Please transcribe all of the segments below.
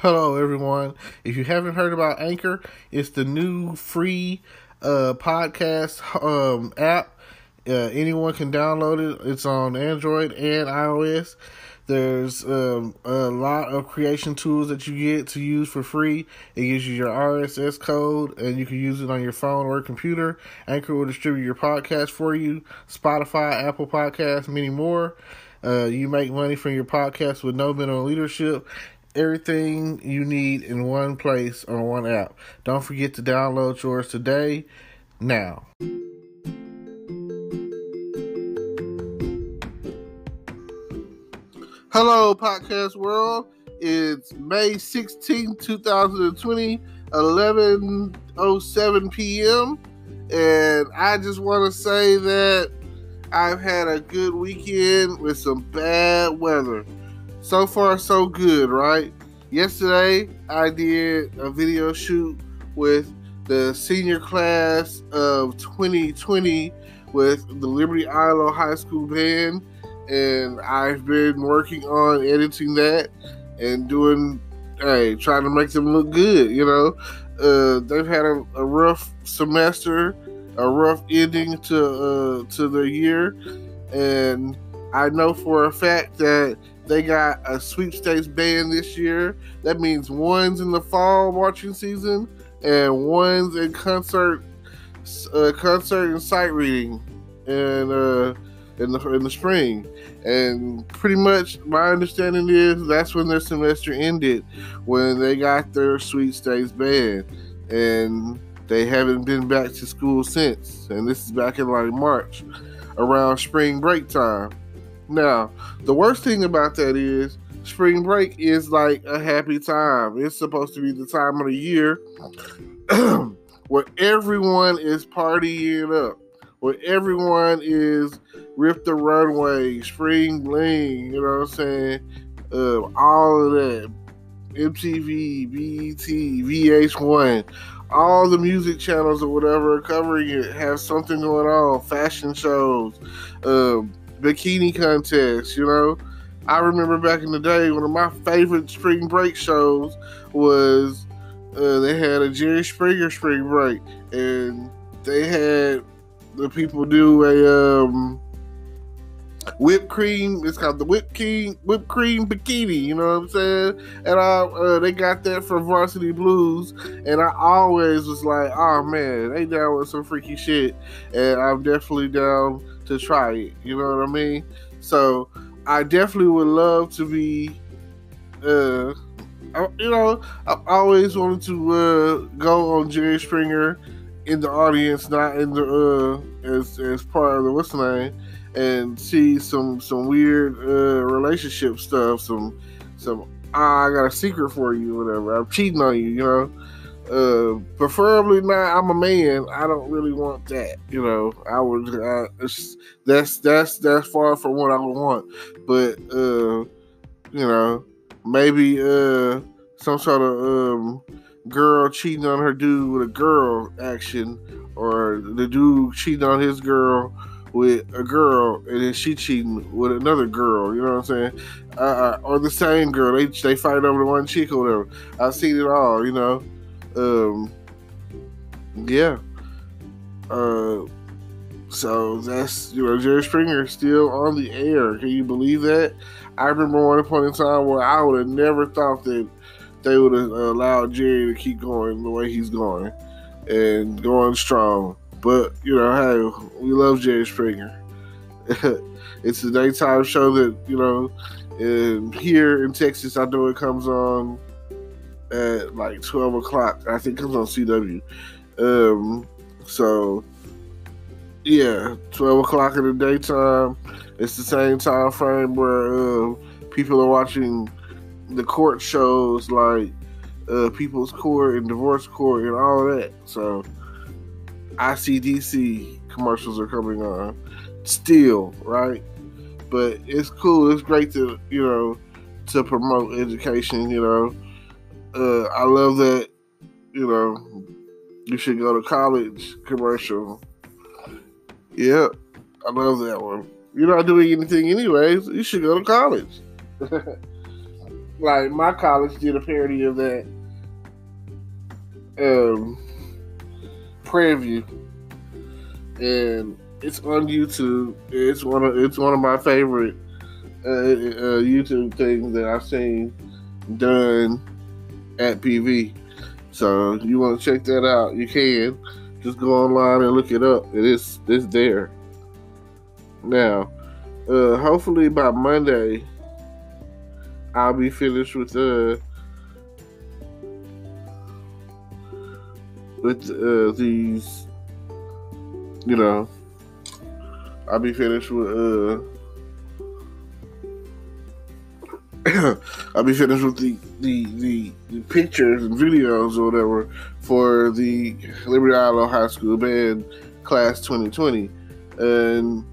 Hello, everyone. If you haven't heard about Anchor, it's the new free podcast app. Anyone can download it. It's on Android and iOS. There's a lot of creation tools that you get to use for free. It gives you your RSS code, and you can use it on your phone or computer. Anchor will distribute your podcast for you. Spotify, Apple Podcasts, many more. You make money from your podcast with no minimum leadership. Everything you need in one place on one app. Don't forget to download yours today. Now. Hello, podcast world. It's May 16, 2020, 11:07 p.m. And I just want to say that I've had a good weekend with some bad weather. So far, so good, right? Yesterday, I did a video shoot with the senior class of 2020 with the Liberty Ilo High School Band, and I've been working on editing that and trying to make them look good, you know. They've had a rough semester, a rough ending to their year, and I know for a fact that they got a sweepstakes band this year. That means one's in the fall marching season and one's in concert and sight reading in the spring. And pretty much my understanding is that's when their semester ended, when they got their sweepstakes band, and they haven't been back to school since. And this is back in like March, around spring break time. Now, the worst thing about that is spring break is like a happy time. It's supposed to be the time of the year where everyone is partying up, where everyone is Rip the Runway, Spring Bling, you know what I'm saying? All of that. MTV, BET, VH1, all the music channels or whatever are covering it, have something going on, fashion shows, bikini contests, you know. I remember back in the day, one of my favorite spring break shows was they had a Jerry Springer spring break, and they had the people do a whipped cream. It's called the whipped cream bikini. You know what I'm saying? And they got that from Varsity Blues, and I always was like, oh man, they down with some freaky shit, and I'm definitely down to try it. You know what I mean? So I definitely would love to be. I always wanted to go on Jerry Springer in the audience, not in the as part of the what's the name, and see some weird relationship stuff, some I got a secret for you, whatever. I'm cheating on you, you know. Preferably not. I'm a man. I don't really want that, you know. That's far from what I would want, but you know, maybe some sort of girl cheating on her dude with a girl action, or the dude cheating on his girl with a girl, and then she cheating with another girl, you know what I'm saying? Or the same girl, they fight over the one chick or whatever. I've seen it all, you know. Yeah. So that's, you know, Jerry Springer is still on the air. Can you believe that? I remember one point in time where I would have never thought that they would have allowed Jerry to keep going the way he's going and going strong. But, you know, hey, we love Jerry Springer. It's a daytime show that, you know, here in Texas, I know it comes on at like 12 o'clock. I think it comes on CW. So, yeah, 12 o'clock in the daytime. It's the same time frame where people are watching the court shows like People's Court and Divorce Court and all that. So, ICDC commercials are coming on still, right? But it's cool. It's great to, you know, to promote education, you know. I love that, you know, you should go to college commercial. Yep, I love that one. You're not doing anything anyways. You should go to college. like my college did a parody of that. Um, Preview, and it's on YouTube. It's one of my favorite YouTube things that I've seen done at PV. So you want to check that out, you can. Just go online and look it up. It's there. Now, hopefully by Monday, I'll be finished with these. You know, I'll be finished with I'll be finished with the pictures and videos or whatever for the Liberty Isle High School Band Class 2020. And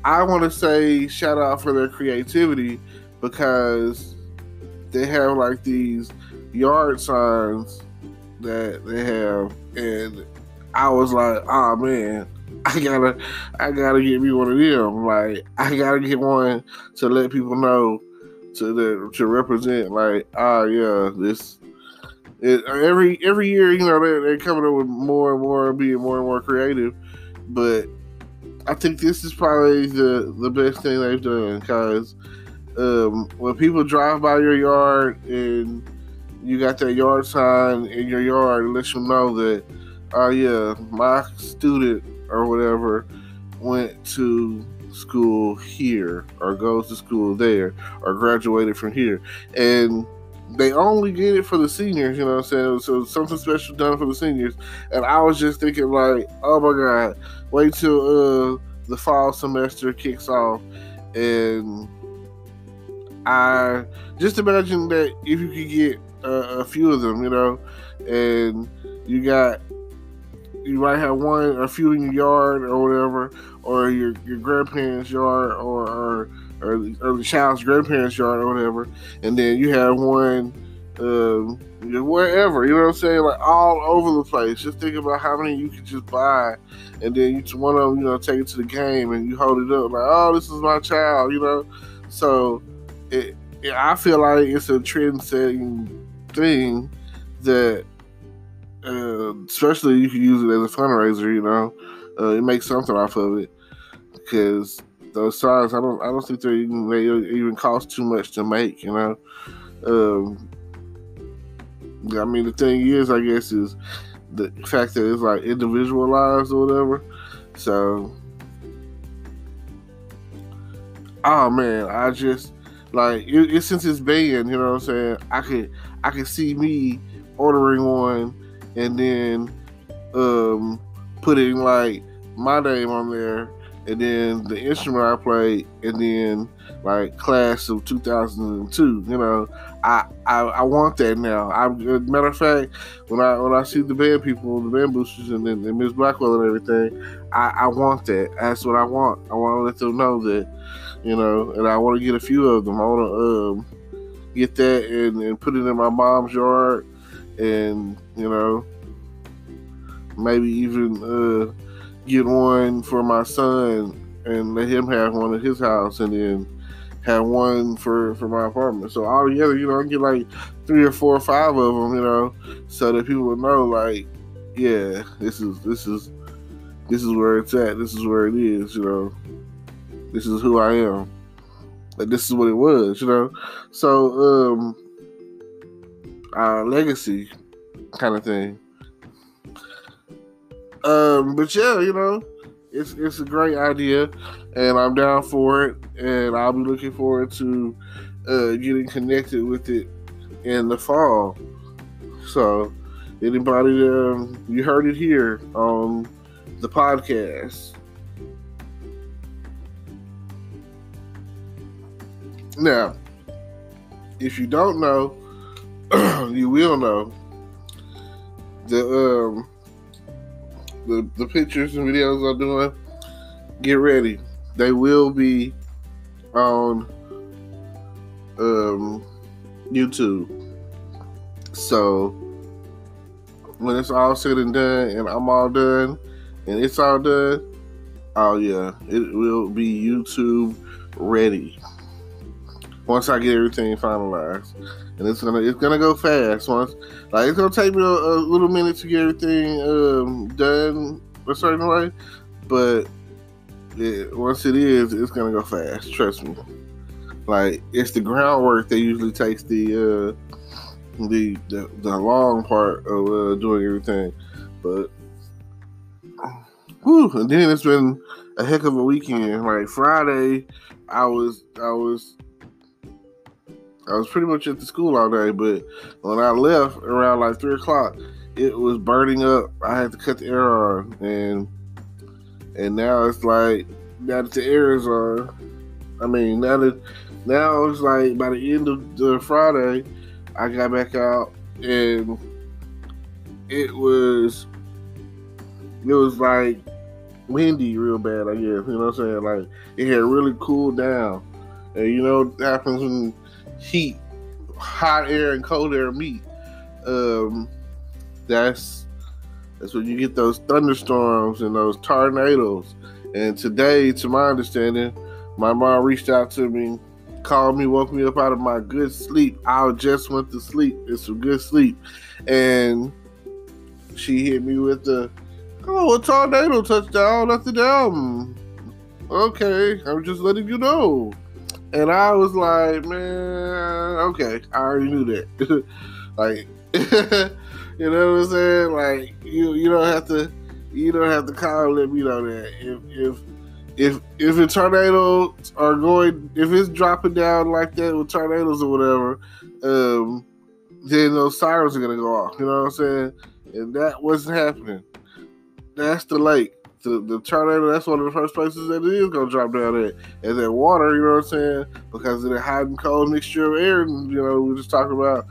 I want to say shout out for their creativity, because they have like these yard signs that they have, and I was like, oh man, I gotta get me one of them. Like, I gotta get one to let people know, to represent, like, every year, you know, they're coming up with more and more, being more and more creative. But I think this is probably the best thing they've done, because when people drive by your yard and you got that yard sign in your yard, it lets you know that, my student or whatever went to school here, or goes to school there, or graduated from here. And they only get it for the seniors, you know what I'm saying? So something special done for the seniors. And I was just thinking, like, oh my God, wait till the fall semester kicks off, and I just imagine that if you could get a few of them, you know, and you might have a few in your yard or whatever, or your grandparents' yard, or the child's grandparents' yard or whatever, and then you have one wherever, you know what I'm saying, like all over the place. Just think about how many you could just buy, and then each one of them, you know, take it to the game and you hold it up like, oh, this is my child, you know. So I feel like it's a trend-setting thing that, especially you can use it as a fundraiser, you know. It makes something off of it, because those signs, I don't think they even cost too much to make, you know. I mean, the thing is, I guess, is the fact that it's like individualized or whatever. So, oh man, I just like it since it's banned, you know what I'm saying. I could see me ordering one, and then putting like my name on there, and then the instrument I played, and then like class of 2002. You know, I want that now. Matter of fact, when I see the band people, the band boosters, and Miss Blackwell and everything, I want that. That's what I want. I want to let them know that, you know, and I want to get a few of them. I want to get that and put it in my mom's yard, and, you know, maybe even get one for my son and let him have one at his house, and then have one for my apartment. So all together, you know, I get like 3 or 4 or 5 of them, you know, so that people will know, like, yeah, this is where it's at. This is where it is, you know. This is who I am. Like, this is what it was, you know. So, legacy kind of thing. But yeah, you know, it's a great idea, and I'm down for it, and I'll be looking forward to getting connected with it in the fall. So, anybody, you heard it here on the podcast. Now, if you don't know, you will know the pictures and videos I'm doing. Get ready; they will be on YouTube. So when it's all said and done, and I'm all done, and it's all done, oh yeah, it will be YouTube ready. once I get everything finalized, and it's gonna go fast. Once, like, it's gonna take me a little minute to get everything done a certain way, but once it is, it's gonna go fast. Trust me. Like, it's the groundwork that usually takes the long part of doing everything, but whew, and then it's been a heck of a weekend. Like Friday, I was pretty much at the school all day, but when I left around like 3:00, it was burning up. I had to cut the air on, and now it's like, now that the air is on, now it's like by the end of the Friday, I got back out, and it was like windy real bad, I guess. You know what I'm saying? Like, it had really cooled down. And you know what happens when hot air and cold air meet? That's when you get those thunderstorms and those tornadoes. And today, to my understanding, my mom reached out to me, called me, woke me up out of my good sleep. I just went to sleep. It's some good sleep. And she hit me with a tornado touchdown at the dam. Okay, I'm just letting you know. And I was like, man, okay, I already knew that. Like, you know what I'm saying? Like, you don't have to call and let me know that. If the tornadoes are going, if it's dropping down like that with tornadoes or whatever, then those sirens are gonna go off. You know what I'm saying? And that wasn't happening. That's the lake. The tornado, that's one of the first places that it is going to drop down at. And that water, you know what I'm saying? Because of the hot and cold mixture of air, and, you know, we were just talking about,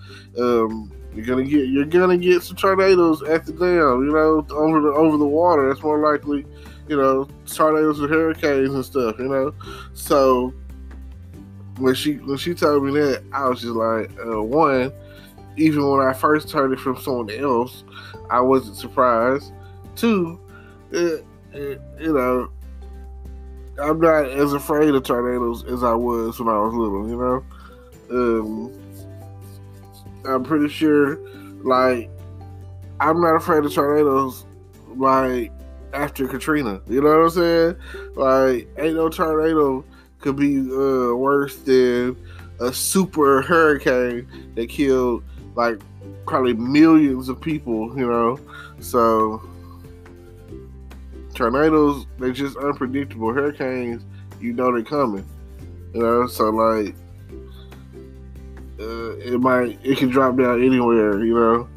you're gonna get some tornadoes at the dam, you know, over the water. That's more likely, you know, tornadoes and hurricanes and stuff, you know. So when she told me that, I was just like, one, even when I first heard it from someone else, I wasn't surprised. Two, you know, I'm not as afraid of tornadoes as I was when I was little, you know. I'm pretty sure, like, I'm not afraid of tornadoes, like, after Katrina. You know what I'm saying? Like, ain't no tornado could be worse than a super hurricane that killed, like, probably millions of people, you know? So tornadoes, they're just unpredictable. Hurricanes, you know they're coming. You know, so like it can drop down anywhere, you know.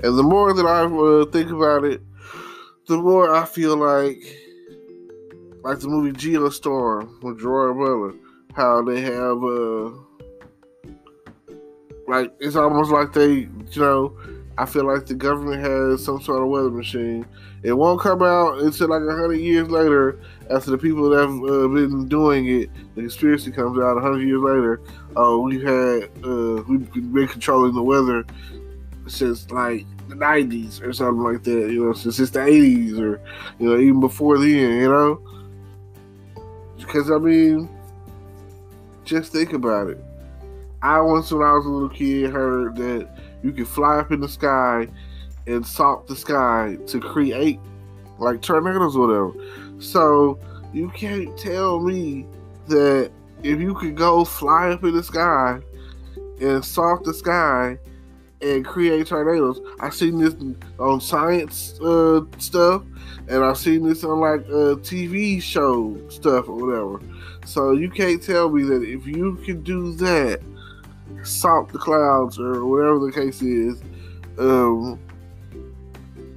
And the more that I think about it, the more I feel like the movie Geostorm with Gerard Butler, how they have like, it's almost like they, you know, I feel like the government has some sort of weather machine. It won't come out until like 100 years later, after the people that have been doing it, the conspiracy comes out 100 years later. We've been controlling the weather since like the 90s or something like that, you know, since the 80s, or, you know, even before then, you know. Because, I mean, just think about it. I once, when I was a little kid, heard that you can fly up in the sky and salt the sky to create like tornadoes or whatever. So you can't tell me that if you could go fly up in the sky and salt the sky and create tornadoes. I've seen this on science stuff, and I've seen this on like TV show stuff or whatever. So you can't tell me that if you can do that, salt the clouds or whatever the case is, you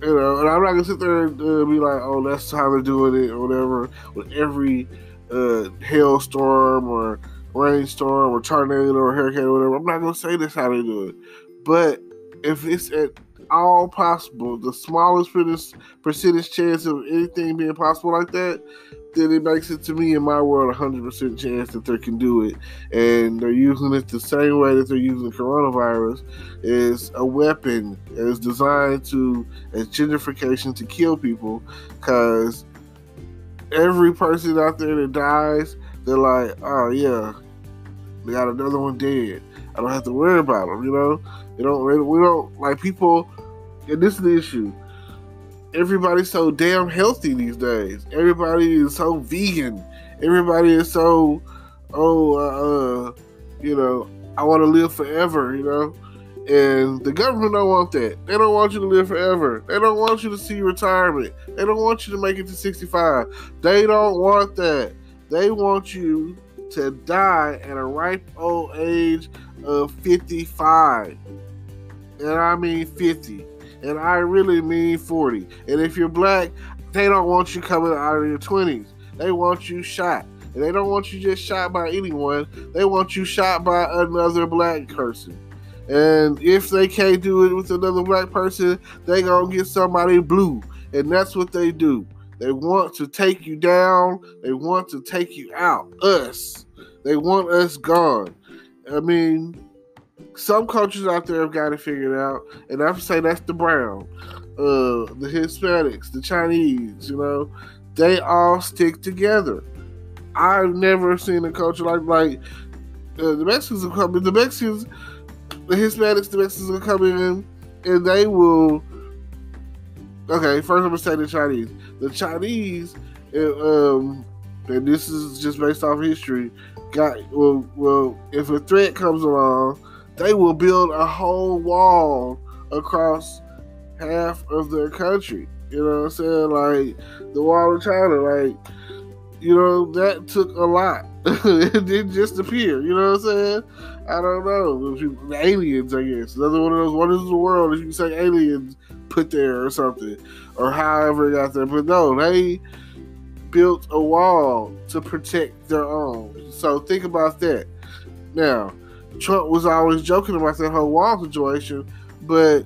know, and I'm not gonna sit there and be like, oh, that's how they're doing it or whatever, with every hailstorm or rainstorm or tornado or hurricane or whatever. I'm not gonna say that's how they do it. But if it's at all possible, the smallest percentage chance of anything being possible like that, then it makes it, to me, in my world, 100% chance that they can do it. And they're using it the same way that they're using coronavirus, is a weapon. It's designed as gentrification to kill people, because every person out there that dies they're like, oh yeah, they got another one dead. I don't have to worry about them, you know? We don't, like, people, and this is the issue. Everybody's so damn healthy these days. Everybody is so vegan. Everybody is so, you know, I want to live forever, you know? And the government don't want that. They don't want you to live forever. They don't want you to see retirement. They don't want you to make it to 65. They don't want that. They want you to die at a ripe old age of 55. And I mean 50. And I really mean 40. And if you're black, they don't want you coming out of your 20s. They want you shot. And they don't want you just shot by anyone. They want you shot by another black person. And if they can't do it with another black person, they gonna get somebody blue. And that's what they do. They want to take you down. They want to take you out. Us. They want us gone. I mean, some cultures out there have got it figured out. And I would say that's the brown. The Hispanics, the Chinese, you know. They all stick together. I've never seen a culture like the Mexicans will come in. The Hispanics, the Mexicans will come in, and they will. Okay, first I'm gonna say the Chinese. The Chinese, and this is just based off history. Well, if a threat comes along, they will build a whole wall across half of their country. You know what I'm saying? Like the Wall of China, like, you know, that took a lot. It didn't just appear. You know what I'm saying? I don't know. The aliens, I guess. Another one of those wonders of the world, if you can say aliens put there or something, or however it got there. But no, they built a wall to protect their own. So think about that. Now, Trump was always joking about that whole wall situation, but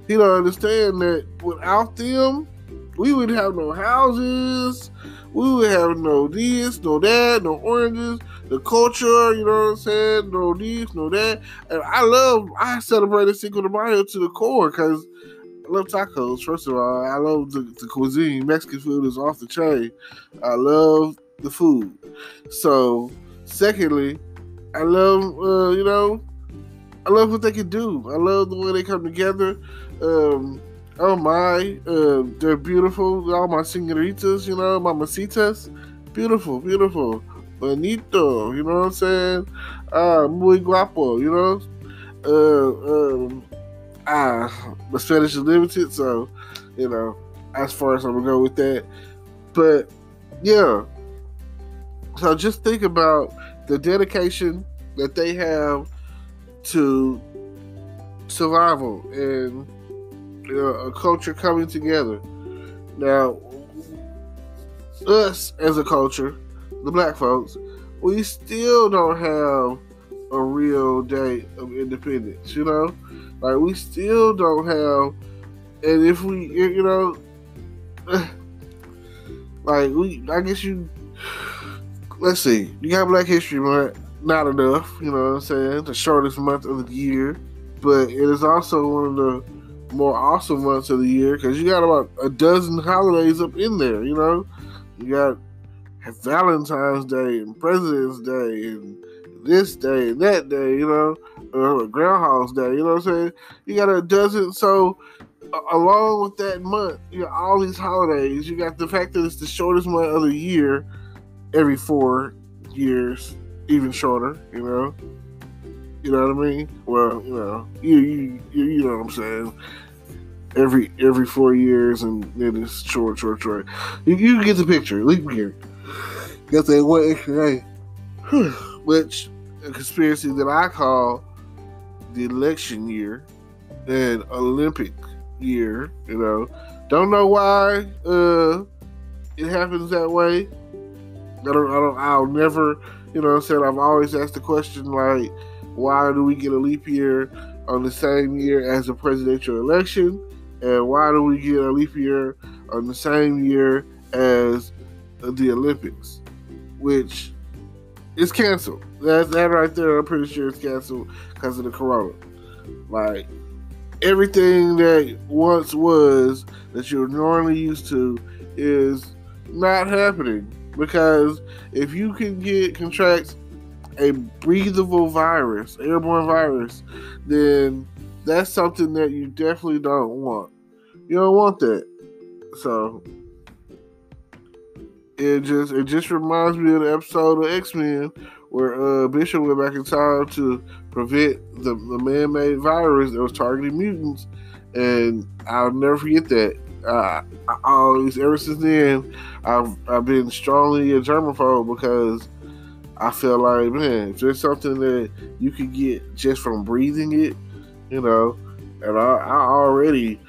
he don't understand that without them, we would have no houses, we would have no this, no that, no oranges, the culture, you know what I'm saying, no this, no that. And I celebrated Cinco de Mayo to the core because I love tacos, first of all. I love the cuisine. Mexican food is off the chain. I love the food. So, secondly, I love, I love what they can do. I love the way they come together. They're beautiful. All my senoritas, you know, mamacitas. Beautiful, beautiful. Bonito, you know what I'm saying? Muy guapo, you know? My Spanish is limited, so, you know, as far as I'm gonna go with that. But, yeah. So just think about the dedication that they have to survival and a culture coming together. Now, us as a culture, the black folks, we still don't have a real day of independence, you know? Like, we still don't have, and if we, you know, let's see, you got Black History Month, not enough, you know what I'm saying? The shortest month of the year, but it is also one of the more awesome months of the year because you got about a dozen holidays up in there, you know? You got Valentine's Day and President's Day and this day and that day, you know? Groundhog's Day, you know what I'm saying? You got a dozen, so along with that month, you got all these holidays. You got the fact that it's the shortest month of the year, every 4 years, even shorter, you know? You know what I mean? Well, you know, you know what I'm saying. Every 4 years, and then it's short. You get the picture. Leap year. Got that one extra day, which a conspiracy that I call the election year and Olympic year. You know, don't know why it happens that way. I'll never. You know what I'm saying? I've always asked the question like, why do we get a leap year on the same year as a presidential election? And why do we get a leap year on the same year as the Olympics? Which is canceled. That right there, I'm pretty sure it's canceled because of the corona. Like, everything that once was that you're normally used to is not happening. Because if you can contract a breathable virus, airborne virus, then that's something that you definitely don't want. You don't want that. So it just reminds me of the episode of X-Men where Bishop went back in time to prevent the man-made virus that was targeting mutants, and I'll never forget that. I always, ever since then, I've been strongly a germaphobe because I feel like, man, if there's something that you could get just from breathing it, and I already,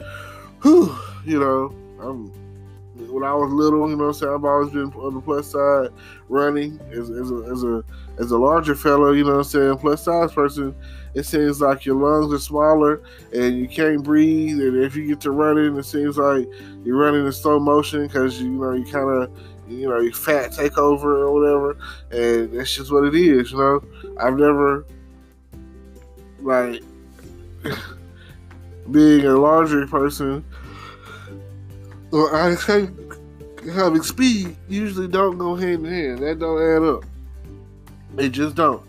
when I was little, I've always been on the plus side, running as a larger fellow, plus size person. It seems like your lungs are smaller and you can't breathe. And if you get to running, it seems like you're running in slow motion because you kind of, your fat take over or whatever. And that's just what it is. I've never, like, being a larger person, I think having speed usually don't go hand in hand. That don't add up. It just don't.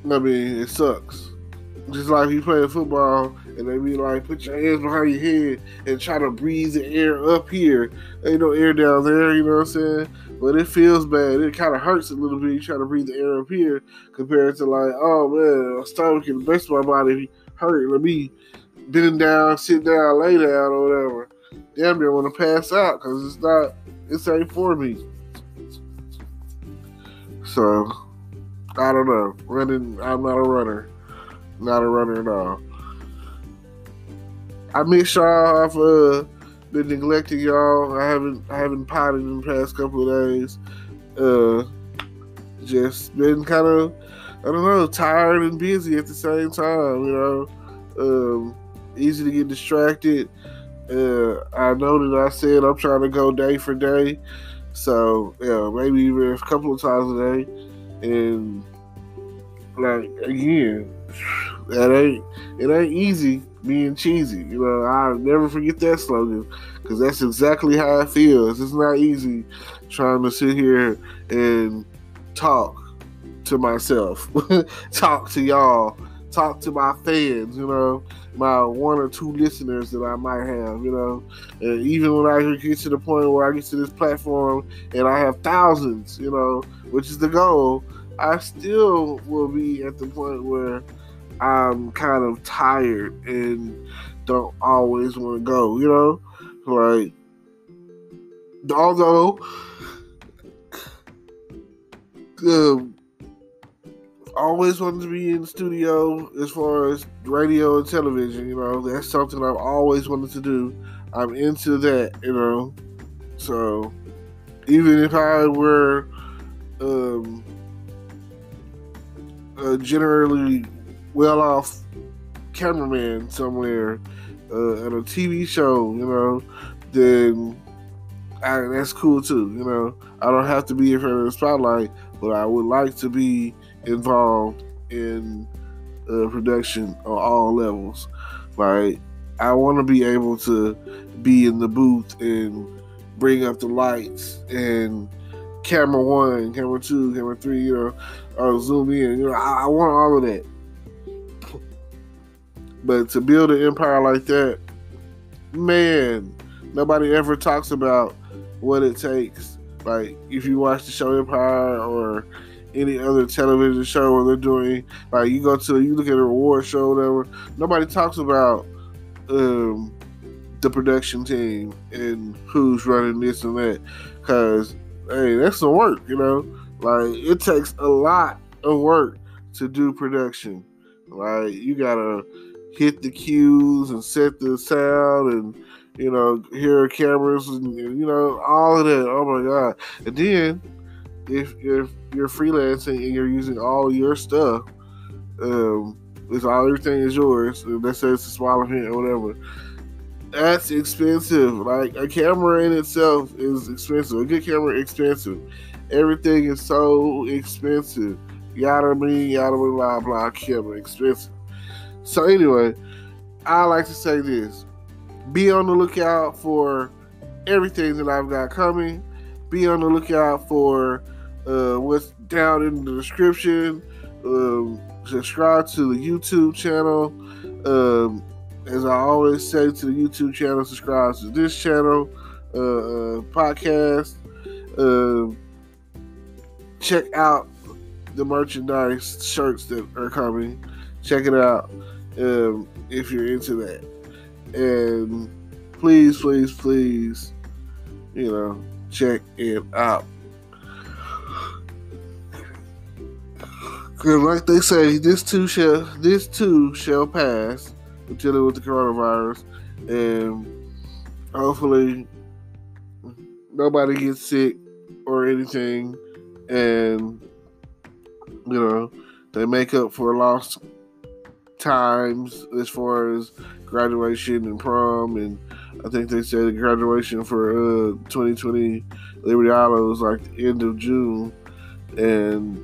I mean, it sucks. Just like you play football and they be like, put your hands behind your head and try to breathe the air up here. Ain't no air down there, you know what I'm saying? But it feels bad. It kind of hurts a little bit. You try to breathe the air up here compared to like, oh man, my stomach and the rest of my body hurt. Let me bend down, sit down, lay down, or whatever. Damn near want to pass out because it ain't for me. So, I don't know. Running, I'm not a runner. Not a runner at all. I miss y'all. I've been neglecting y'all. I haven't potted in the past couple of days. Just been kind of, I don't know, tired and busy at the same time, easy to get distracted. I know that I said I'm trying to go day for day. So, maybe even a couple of times a day. And, like, again, it ain't easy being cheesy. I'll never forget that slogan because that's exactly how it feels. It's not easy trying to sit here and talk to myself, talk to y'all, talk to my fans, my one or two listeners that I might have, and even when I get to the point where I get to this platform and I have thousands, which is the goal, I still will be at the point where I'm kind of tired and don't always want to go, like, although always wanted to be in the studio as far as radio and television, that's something I've always wanted to do. I'm into that, so even if I were generally well-off cameraman somewhere at a TV show, then that's cool too, I don't have to be in front of the spotlight, but I would like to be involved in production on all levels. Like, I want to be able to be in the booth and bring up the lights and camera 1, camera 2, camera 3, or zoom in. I want all of that. But to build an empire like that, man, nobody ever talks about what it takes. Like, if you watch the show Empire or any other television show where they're doing, like, you look at a reward show or whatever, nobody talks about the production team and who's running this and that. Because, hey, that's some work, Like, it takes a lot of work to do production. Like, you gotta hit the cues and set the sound and, hear cameras and all of that. Oh my God. And then, if you're freelancing and you're using all your stuff, everything is yours, and let's say it's a small event or whatever, that's expensive. Like, a camera in itself is expensive. A good camera is expensive. Everything is so expensive. Yada blah blah, camera expensive. So anyway, I like to say this: be on the lookout for everything that I've got coming. be on the lookout for what's down in the description. Subscribe to the YouTube channel. As I always say to the YouTube channel, subscribe to this channel, podcast. Check out the merchandise shirts that are coming. Check it out if you're into that. And please, check it out. Because like they say, this too shall pass. We're dealing with the coronavirus. And hopefully nobody gets sick or anything. And, they make up for lost times as far as graduation and prom. And I think they said the graduation for 2020 Liberty Island was like the end of June. And,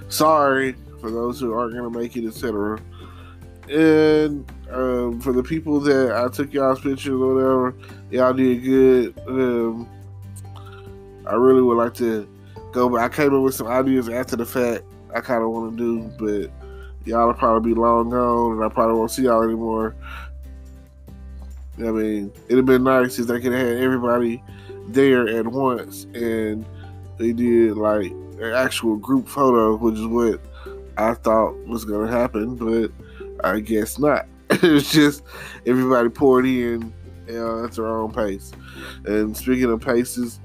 sorry for those who aren't going to make it, etc. And for the people that I took y'all's pictures or whatever, y'all did good. I really would like to go back. I came up with some ideas after the fact I kind of want to do, but y'all will probably be long gone, and I probably won't see y'all anymore. I mean, it'd have been nice if they could have had everybody there at once, and they did like an actual group photo, which is what I thought was going to happen, but I guess not. It's just everybody poured in at their own pace. And speaking of paces,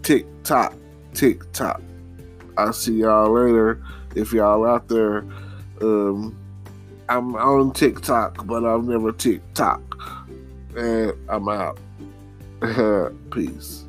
TikTok. I'll see y'all later if y'all out there. I'm on TikTok, but I've never TikTok. And I'm out. Peace.